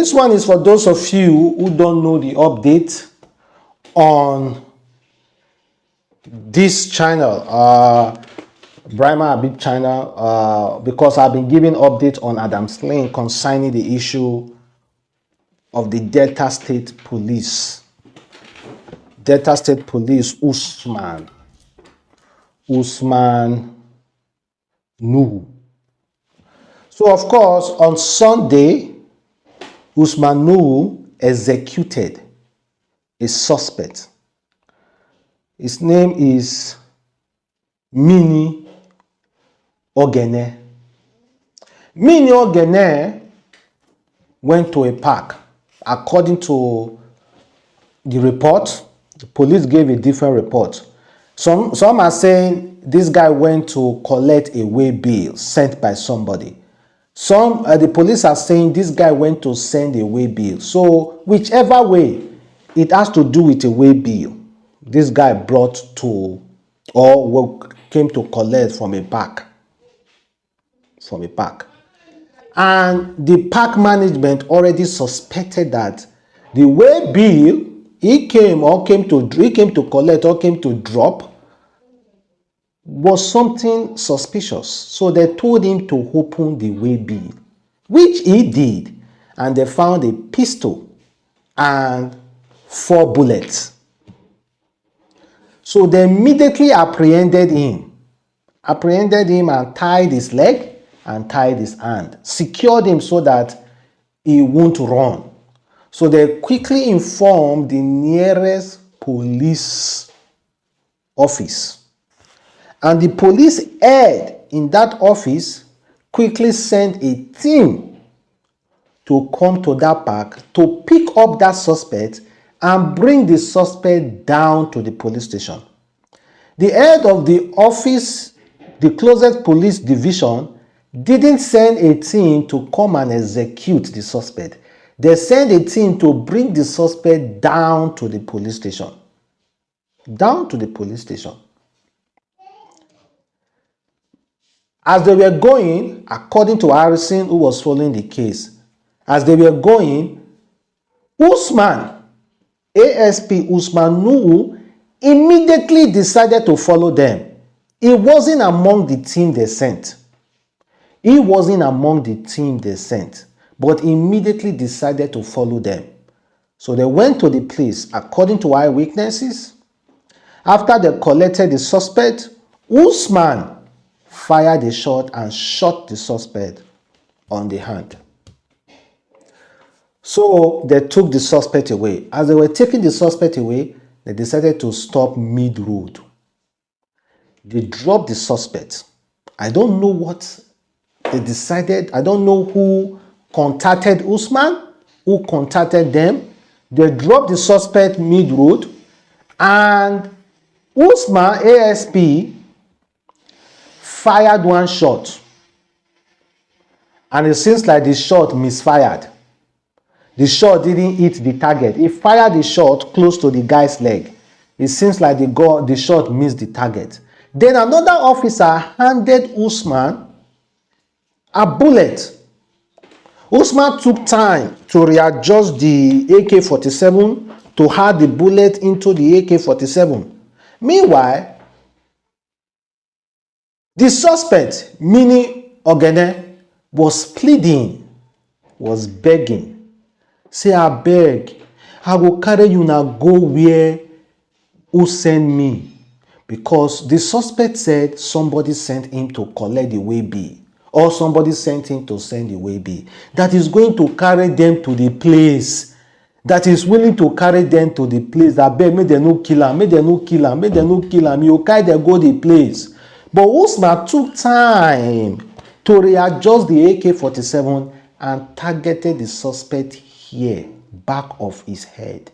this one is for those of you who don't know the update on this channel, Brahma Abib channel, because I've been giving updates on Adam's Lane concerning the issue of the Delta State Police. Delta State Police, Usman Nuhu. So, of course, on Sunday, Usman Nuhu executed a suspect. His name is Mene. Mene went to a park. According to the report, the police gave a different report. Some are saying this guy went to collect a way bill sent by somebody. The police are saying this guy went to send a way bill. So whichever way, it has to do with a way bill this guy brought to or came to collect from a park. And the park management already suspected that the way bill he came to collect or came to drop was something suspicious. So they told him to open the way bill, which he did, and they found a pistol and 4 bullets. So they immediately apprehended him and tied his leg and tied his hand, secured him so that he won't run. So they quickly informed the nearest police office. And the police head in that office quickly sent a team to come to that park to pick up that suspect and bring the suspect down to the police station. The head of the office, the closest police division, didn't send a team to come and execute the suspect. They sent a team to bring the suspect down to the police station. As they were going, according to Harrison, who was following the case, as they were going, ASP Usman Nuhu immediately decided to follow them. He wasn't among the team they sent. But immediately decided to follow them. So they went to the place, according to eyewitnesses. After they collected the suspect, Usman fired a shot and shot the suspect on the hand. So they took the suspect away. As they were taking the suspect away, they decided to stop mid-road. They dropped the suspect. I don't know what they decided. I don't know who contacted Usman, who contacted them. They dropped the suspect mid-road, and Usman, ASP, fired one shot. And it seems like the shot misfired. The shot didn't hit the target. He fired the shot close to the guy's leg. It seems like the shot missed the target. Then another officer handed Usman a bullet. Usman took time to readjust the AK-47 to add the bullet into the AK-47. Meanwhile, the suspect, Mene, was pleading, was begging. Say, I beg, I will carry you now, go where who send me. Because the suspect said somebody sent him to collect the way bill, or somebody sent him to send the way bill, that is going to carry them to the place, that is willing to carry them to the place. That beg, may they no kill him, you carry them go the place. But Usman took time to readjust the AK-47 and targeted the suspect here, back of his head,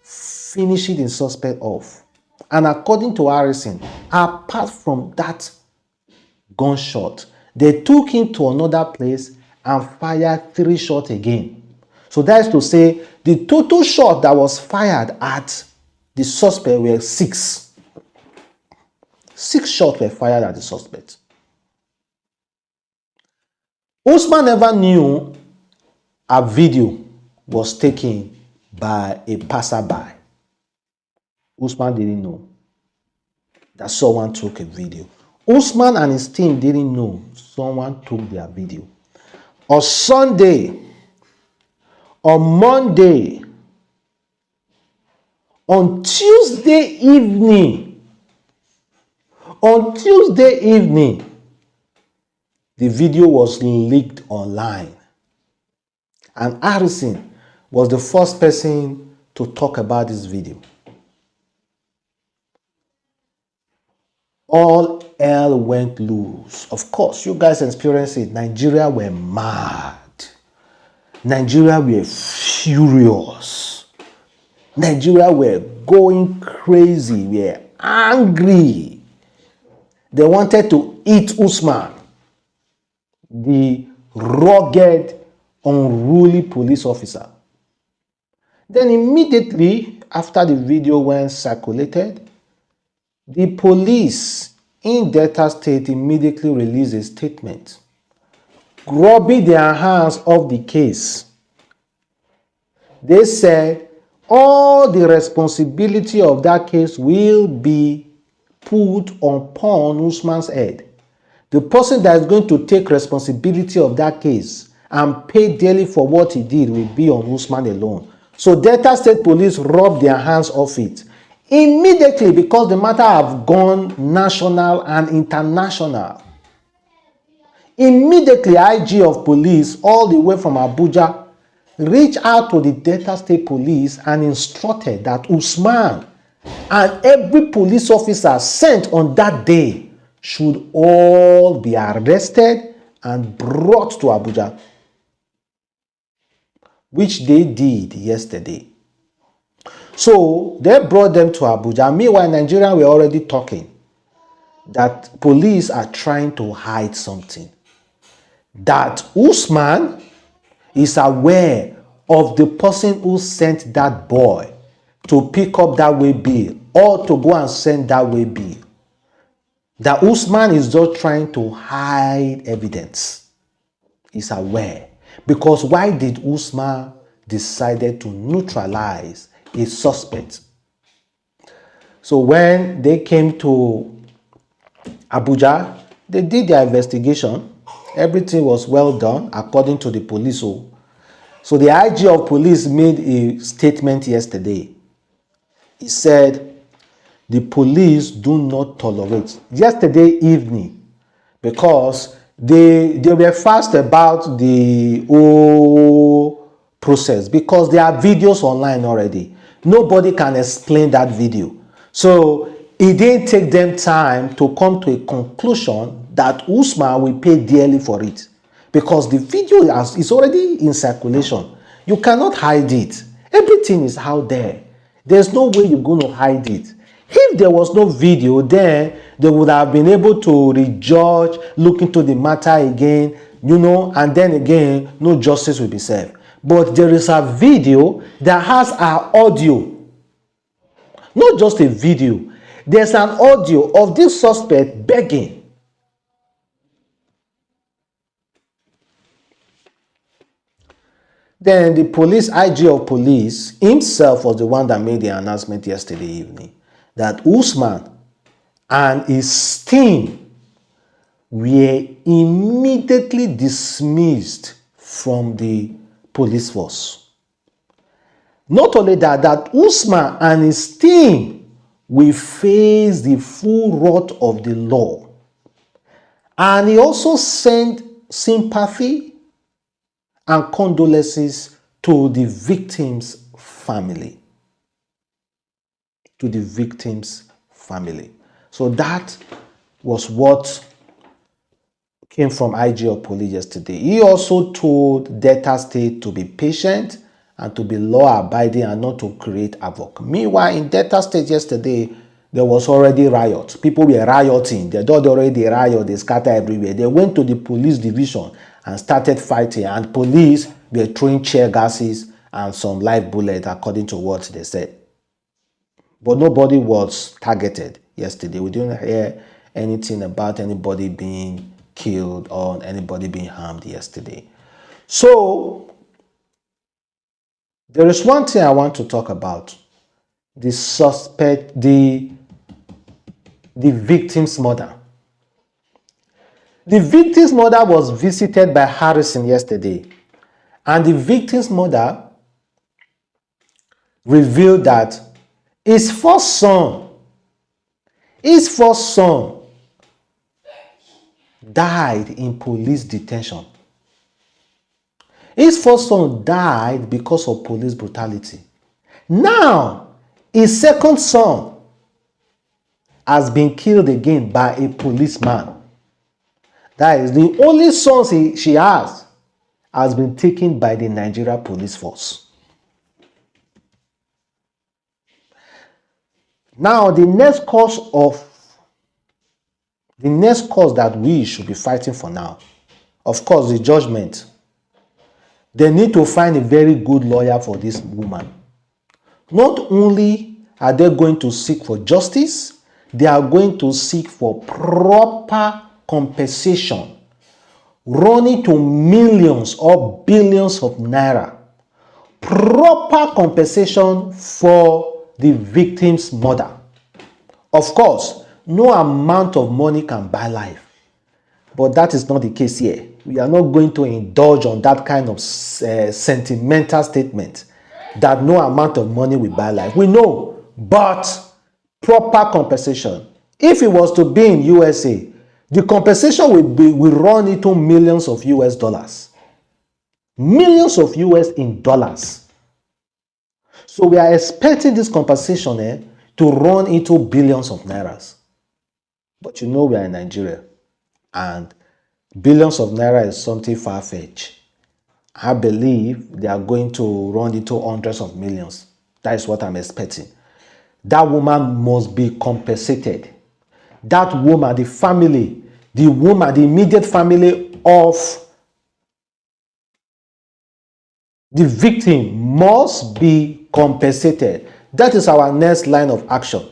finishing the suspect off. And according to Harrison, apart from that gunshot, they took him to another place and fired 3 shots again. So that is to say, the total shot that was fired at the suspect were 6. 6 shots were fired at the suspect. Usman never knew a video was taken by a passerby. Usman didn't know that someone took a video. Usman and his team didn't know someone took their video. On Sunday, on Monday, on Tuesday evening, the video was leaked online. And Harrison was the first person to talk about this video. All hell went loose. Of course, you guys experienced it. Nigeria were mad. Nigeria were furious. Nigeria were going crazy. We were angry. They wanted to eat Usman, the rugged, unruly police officer. Then immediately after the video went circulated, the police in Delta State immediately released a statement, rubbing their hands off the case. They said all the responsibility of that case will be put upon Usman's head. The person that is going to take responsibility of that case and pay dearly for what he did will be on Usman alone. So Delta State Police rubbed their hands off it immediately because the matter have gone national and international. Immediately, IG of police all the way from Abuja reached out to the Delta State Police and instructed that Usman and every police officer sent on that day should all be arrested and brought to Abuja, which they did yesterday. So they brought them to Abuja. Meanwhile, Nigerians were already talking that police are trying to hide something. That Usman is aware of the person who sent that boy to pick up that way bill or to go and send that way bill. That Usman is just trying to hide evidence. He's aware. Because why did Usman decided to neutralize a suspect? So when they came to Abuja, they did their investigation. Everything was well done according to the police. So the IG of police made a statement yesterday. He said the police do not tolerate. Yesterday evening, because they were fast about the whole process because there are videos online already. Nobody can explain that video. So it didn't take them time to come to a conclusion that Usman will pay dearly for it because the video is already in circulation. You cannot hide it. Everything is out there. There's no way you're going to hide it. If there was no video, then they would have been able to rejudge, look into the matter again, and then again, no justice will be served. But there is a video that has our audio. Not just a video. There's an audio of this suspect begging. Then the police, IG of police himself was the one that made the announcement yesterday evening that Usman and his team were immediately dismissed from the police force. Not only that, that Usman and his team will face the full wrath of the law. And he also sent sympathy and condolences to the victim's family. To the victim's family. So that was what came from IG of police yesterday. He also told Delta State to be patient and to be law-abiding and not to create havoc. Meanwhile, in Delta State yesterday, there was already riot. People were rioting. They did already riot. They scattered everywhere. They went to the police division and started fighting. And police were throwing tear gases and some live bullets, according to what they said. But nobody was targeted yesterday. We didn't hear anything about anybody being killed or anybody being harmed yesterday. So There is one thing I want to talk about. The suspect, the victim's mother. The victim's mother was visited by Harrison yesterday, and the victim's mother revealed that his first son died in police detention. His first son died because of police brutality. Now, his second son has been killed again by a policeman. That is, the only son she has been taken by the Nigeria police force. Now, the next cause that we should be fighting for now, of course, the judgment. They need to find a very good lawyer for this woman. Not only are they going to seek for justice, they are going to seek for proper compensation, running to millions or billions of naira. Proper compensation for the victim's mother. Of course, no amount of money can buy life. But that is not the case here. We are not going to indulge on that kind of sentimental statement that no amount of money will buy life. We know, but proper compensation. If it was to be in USA, the compensation will run into millions of US dollars. Millions of US in dollars. So we are expecting this compensation to run into billions of nairas. But you know we are in Nigeria. And billions of naira is something far-fetched. I believe they are going to run into hundreds of millions. That is what I'm expecting. That woman must be compensated. That woman, the family, the immediate family of the victim must be compensated. That is our next line of action.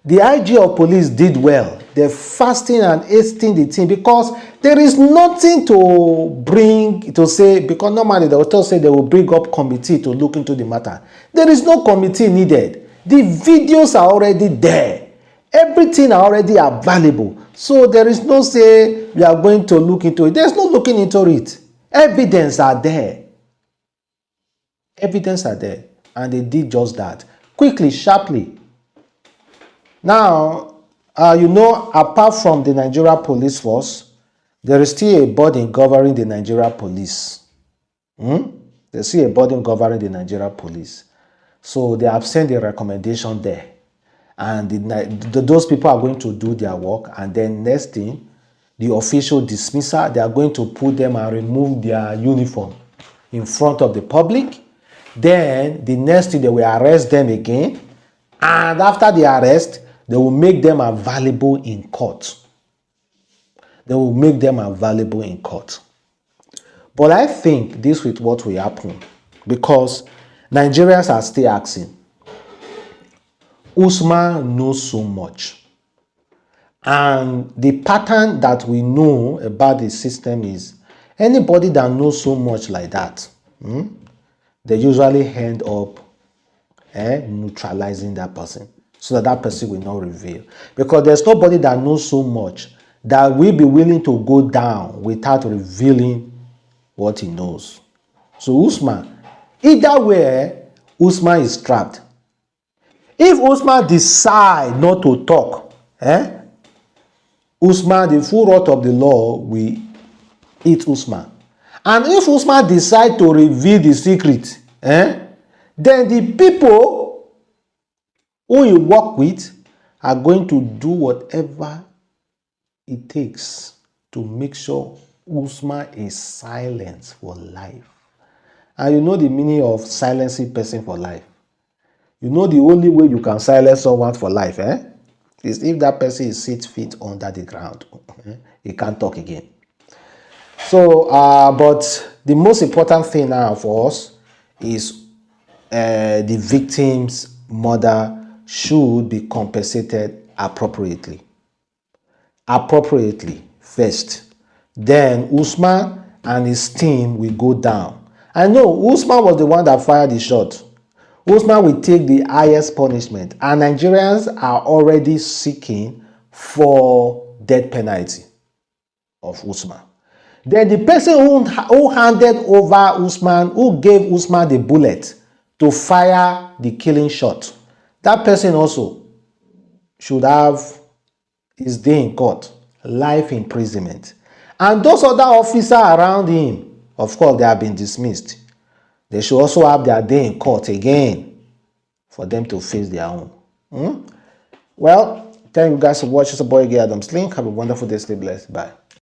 The IG of police did well. They're fasting and hasting the thing because there is nothing to bring to say, because normally they will just say they will bring up committee to look into the matter. There is no committee needed. The videos are already there. Everything are already available. So there is no say we are going to look into it. There's no looking into it. Evidence are there. Evidence are there. And they did just that. Quickly, sharply. Now, apart from the Nigeria police force, there is still a body governing the Nigeria police. There's still a body governing the Nigeria police. So they have sent a recommendation there. And those people are going to do their work. And then next thing, the official dismissal, they are going to put them and remove their uniform in front of the public. Then the next thing, they will arrest them again. And after the arrest, they will make them available in court. They will make them available in court. But I think this is what will happen because Nigerians are still asking. Usman knows so much. And the pattern that we know about the system is anybody that knows so much like that, they usually end up neutralizing that person so that person will not reveal. Because there's nobody that knows so much that will be willing to go down without revealing what he knows. So Usman, either way, Usman is trapped. If Usman decide not to talk, Usman, the full wrath of the law will hit Usman. And if Usman decide to reveal the secret, then the people who you work with are going to do whatever it takes to make sure Usman is silenced for life. And you know the meaning of silencing person for life. You know the only way you can silence someone for life, is if that person is 6 feet under the ground. He can't talk again. So, but the most important thing now for us is the victim's mother should be compensated appropriately. Appropriately first. Then Usman and his team will go down I know Usman was the one that fired the shot. Usman will take the highest punishment, and Nigerians are already seeking for death penalty of Usman. Then the person who handed over Usman, who gave Usman the bullet to fire the killing shot, that person also should have his day in court, life imprisonment. And those other officers around him, of course, they have been dismissed. They should also have their day in court again for them to face their own. Well, thank you guys for watching. It's your boy Adams Link. Have a wonderful day. Stay blessed. Bye.